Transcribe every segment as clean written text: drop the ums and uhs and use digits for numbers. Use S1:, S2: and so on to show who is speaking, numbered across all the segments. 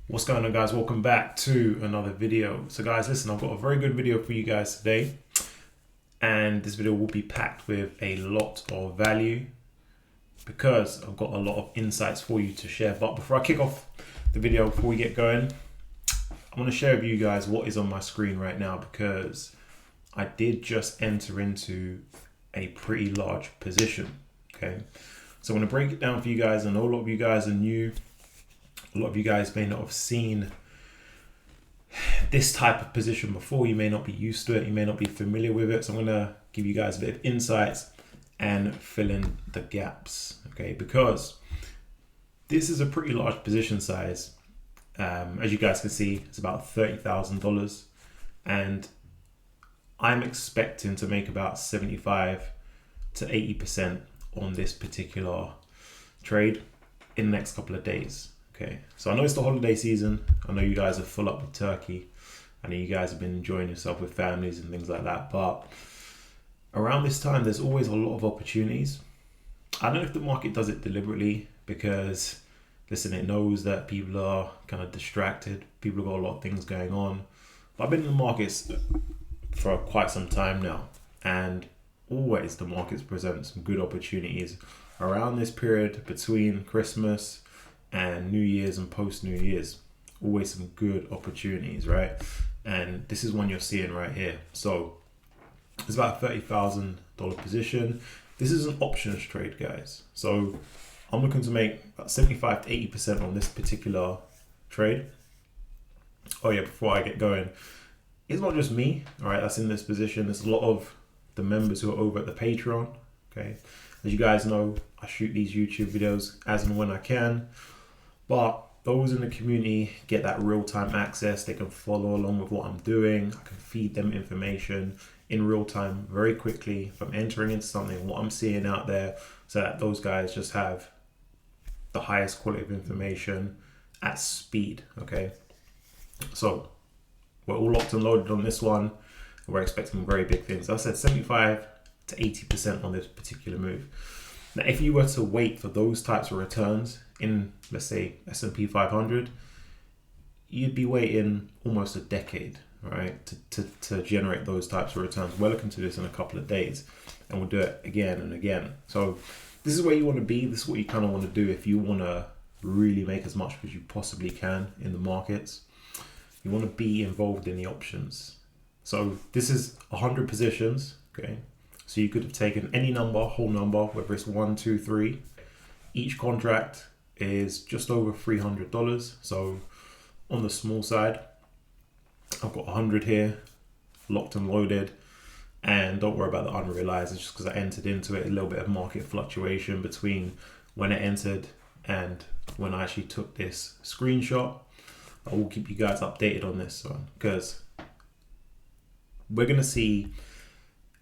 S1: What's going on, guys? Welcome back to another video. So guys, listen, I've got a very good video for you guys today, and this video will be packed with a lot of value because I've got a lot of insights for you to share. But before I kick off the video, before we get going, I want to share with you guys what is on my screen right now, because I did just enter into a pretty large position. Okay, so I'm going to break it down for you guys. I know a lot of you guys are new. A lot of you guys may not have seen this type of position before. You may not be used to it. You may not be familiar with it. So I'm going to give you guys a bit of insights and fill in the gaps. Okay, because this is a pretty large position size. As you guys can see, it's about $30,000, and I'm expecting to make about 75 to 80% on this particular trade in the next couple of days. Okay, so I know it's the holiday season. I know you guys are full up with turkey. I know you guys have been enjoying yourself with families and things like that. But around this time, there's always a lot of opportunities. I don't know if the market does it deliberately because, listen, it knows that people are kind of distracted. People have got a lot of things going on. But I've been in the markets for quite some time now, and always the markets present some good opportunities around this period between Christmas and New Year's and post New Year's. Always some good opportunities, right? And this is one you're seeing right here. So it's about a $30,000 position. This is an options trade, guys. So I'm looking to make about 75 to 80% on this particular trade. Oh yeah, before I get going, it's not just me, all right, that's in this position. There's a lot of the members who are over at the Patreon. Okay, as you guys know, I shoot these YouTube videos as and when I can. But those in the community get that real-time access. They can follow along with what I'm doing. I can feed them information in real time very quickly if I'm entering into something, what I'm seeing out there, so that those guys just have the highest quality of information at speed. Okay, so we're all locked and loaded on this one. We're expecting very big things. I said 75 to 80% on this particular move. Now, if you were to wait for those types of returns in, let's say, S&P 500, you'd be waiting almost a decade, right, to generate those types of returns. We're looking to this in a couple of days, and we'll do it again and again. So this is where you want to be. This is what you kind of want to do if you want to really make as much as you possibly can in the markets. You want to be involved in the options. So this is 100 positions, okay? So you could have taken any number, whole number, whether it's 1, 2, 3. Each contract is just over $300. So on the small side, I've got 100 here, locked and loaded. And don't worry about the unrealized, it's just because I entered into it, a little bit of market fluctuation between when I entered and when I actually took this screenshot. I will keep you guys updated on this one, because we're going to see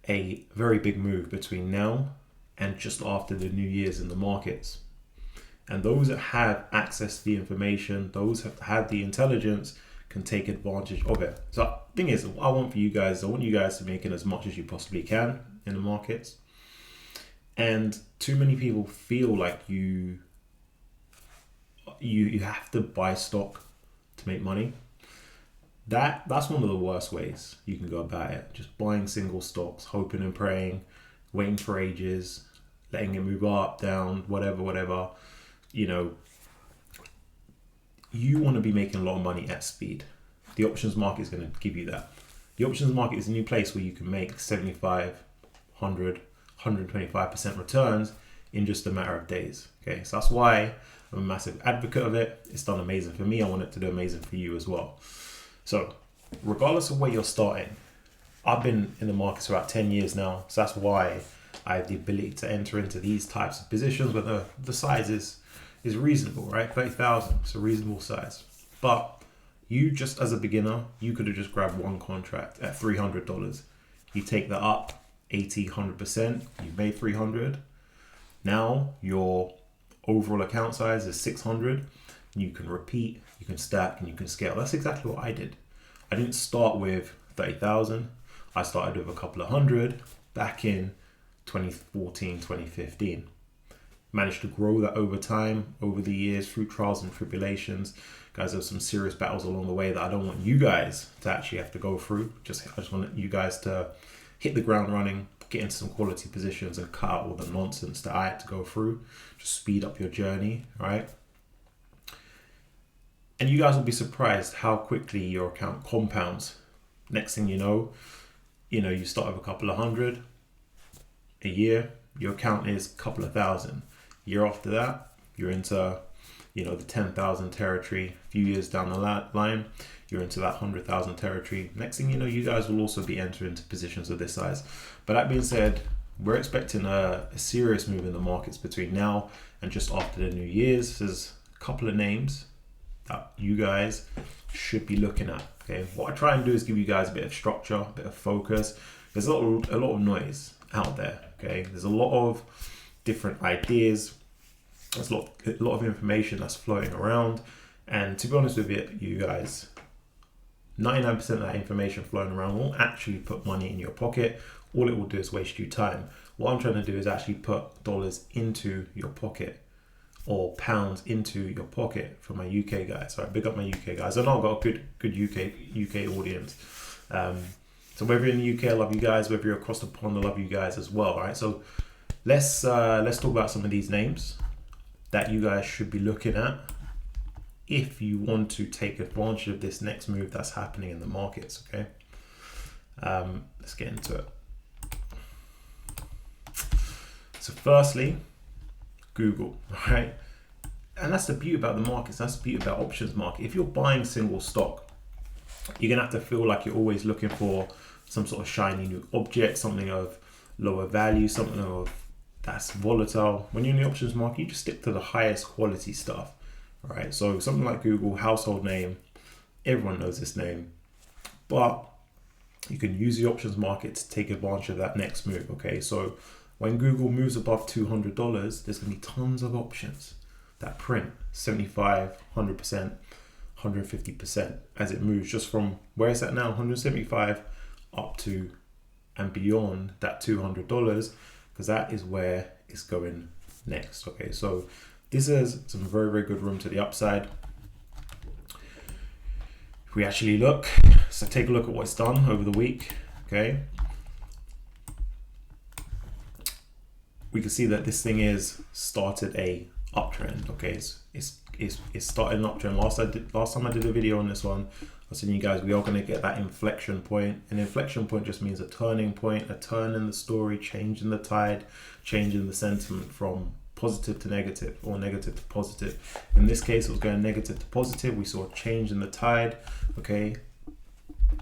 S1: a very big move between now and just after the New Year's in the markets. And those that have access to the information, those that have the intelligence, can take advantage of it. So the thing is, what I want for you guys, I want you guys to make it as much as you possibly can in the markets. And too many people feel like you have to buy stock to make money. That's one of the worst ways you can go about it. Just buying single stocks, hoping and praying, waiting for ages, letting it move up, down, whatever. You know, you want to be making a lot of money at speed. The options market is going to give you that. The options market is a new place where you can make 75, 100, 125% returns in just a matter of days. Okay, so that's why I'm a massive advocate of it. It's done amazing for me. I want it to do amazing for you as well. So regardless of where you're starting, I've been in the markets for about 10 years now. So that's why I have the ability to enter into these types of positions where the size is reasonable, right? 30,000, it's a reasonable size. But you, just as a beginner, you could have just grabbed one contract at $300. You take that up 80, 100%, you've made 300. Now your overall account size is 600. You can repeat, you can stack, and you can scale. That's exactly what I did. I didn't start with 30,000. I started with a couple of hundred back in 2014, 2015. managed to grow that over time, over the years, through trials and tribulations. Guys, there's some serious battles along the way that I don't want you guys to actually have to go through. I just want you guys to hit the ground running, get into some quality positions, and cut out all the nonsense that I had to go through. Just speed up your journey, right? And you guys will be surprised how quickly your account compounds. Next thing you know, you start with a couple of hundred a year, your account is a couple of thousand. Year after that, you're into, the 10,000 territory. A few years down the line, you're into that 100,000 territory. Next thing you know, you guys will also be entering into positions of this size. But that being said, we're expecting a serious move in the markets between now and just after the New Year's. There's a couple of names that you guys should be looking at. Okay, what I try and do is give you guys a bit of structure, a bit of focus. There's a lot of noise out there. Okay, there's a lot of different ideas. There's a lot of information that's floating around, and to be honest with you guys, 99% of that information flowing around won't actually put money in your pocket. All it will do is waste you time. What I'm trying to do is actually put dollars into your pocket, or pounds into your pocket, for my UK guys. So I big up my UK guys. I know I've got a good UK audience. So whether you're in the UK, I love you guys. Whether you're across the pond, I love you guys as well. All right. So let's talk about some of these names that you guys should be looking at if you want to take advantage of this next move that's happening in the markets. Okay. Let's get into it. So firstly, Google, right? And that's the beauty about the markets. That's the beauty about options market. If you're buying single stock, you're gonna have to feel like you're always looking for some sort of shiny new object, something of lower value, something of that's volatile. When you're in the options market, you just stick to the highest quality stuff, right? So something like Google, household name, everyone knows this name, but you can use the options market to take advantage of that next move. Okay, so when Google moves above $200, there's gonna be tons of options that print 75, 100%, 150% as it moves just from where it's at now, 175 up to and beyond that $200, because that is where it's going next. Okay, so this has some very, very good room to the upside. If we actually look, so take a look at what it's done over the week. Okay, we can see that this thing is started a uptrend. Okay, it's started an uptrend. Last time I did a video on this one, I was telling you guys we are going to get that inflection point. An inflection point just means a turning point, a turn in the story, change in the tide, change in the sentiment from positive to negative, or negative to positive. In this case, it was going negative to positive. We saw a change in the tide. Okay,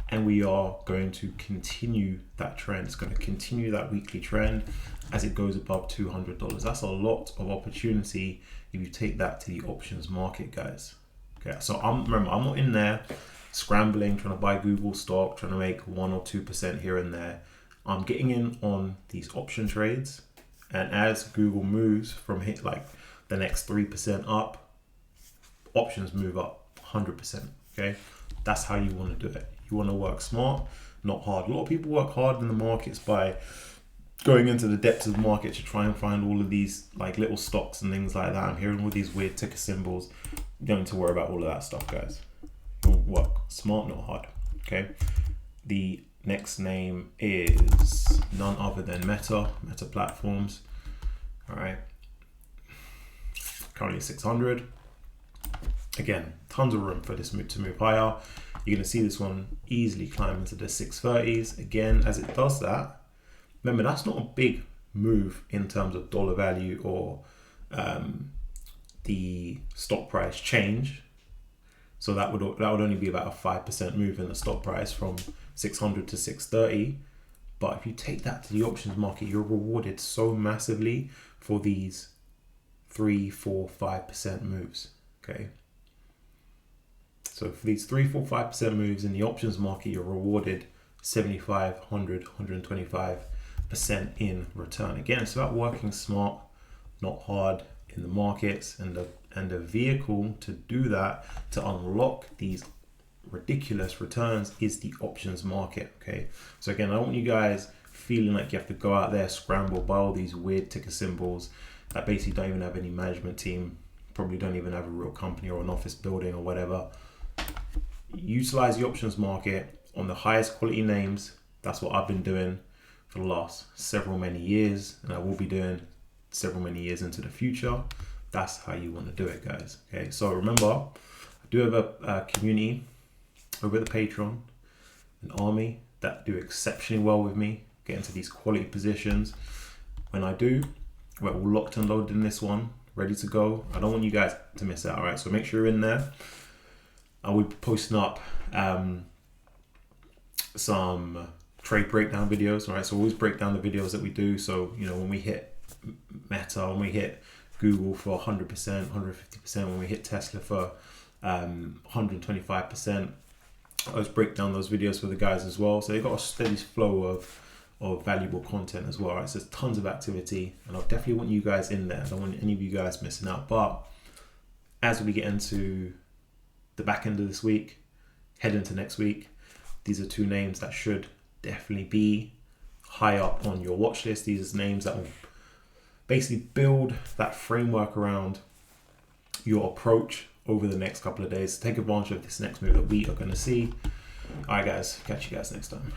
S1: and we are going to continue that trend. It's going to continue that weekly trend as it goes above $200. That's a lot of opportunity if you take that to the options market, guys. Okay, so remember, I'm not in there scrambling, trying to buy Google stock, trying to make 1 or 2% here and there. I'm getting in on these option trades, and as Google moves from hit like the next 3% up, options move up 100%. Okay, that's how you want to do it. You want to work smart, not hard. A lot of people work hard in the markets by going into the depths of the market to try and find all of these like little stocks and things like that. I'm hearing all these weird ticker symbols. You don't need to worry about all of that stuff, guys. You'll work smart, not hard. Okay. The next name is none other than Meta Platforms. All right. Currently 600. Again, tons of room for this move to move higher. You're going to see this one easily climb into the 630s. Again, as it does that, remember, that's not a big move in terms of dollar value or the stock price change. So that would only be about a 5% move in the stock price from 600 to 630. But if you take that to the options market, you're rewarded so massively for these 3, 4, 5% moves. Okay. So for these 3, 4, 5% moves in the options market, you're rewarded 75, 100, 125% in return. Again, it's about working smart, not hard in the markets, and the vehicle to do that, to unlock these ridiculous returns, is the options market. Okay, so again, I don't want you guys feeling like you have to go out there, scramble, buy all these weird ticker symbols. that basically don't even have any management team, probably don't even have a real company or an office building or whatever. Utilize the options market on the highest quality names. That's what I've been doing for the last many years, and I will be doing many years into the future. That's how you want to do it, guys. Okay, so remember, I do have a community over at the Patreon, an army that do exceptionally well with me, get into these quality positions. When I do, we're all locked and loaded in this one, ready to go. I don't want you guys to miss out, all right? So make sure you're in there. I will be posting up some trade breakdown videos, all right? So always break down the videos that we do. So, you know, when we hit Meta, when we hit Google for 100%, 150%, when we hit Tesla for 125%, I always break down those videos for the guys as well. So they've got a steady flow of valuable content as well, right? So there's tons of activity, and I definitely want you guys in there. I don't want any of you guys missing out. But as we get into the back end of this week, head into next week, these are two names that should definitely be high up on your watch list. These are names that will basically build that framework around your approach over the next couple of days. Take advantage of this next move that we are going to see. All right, guys, catch you guys next time.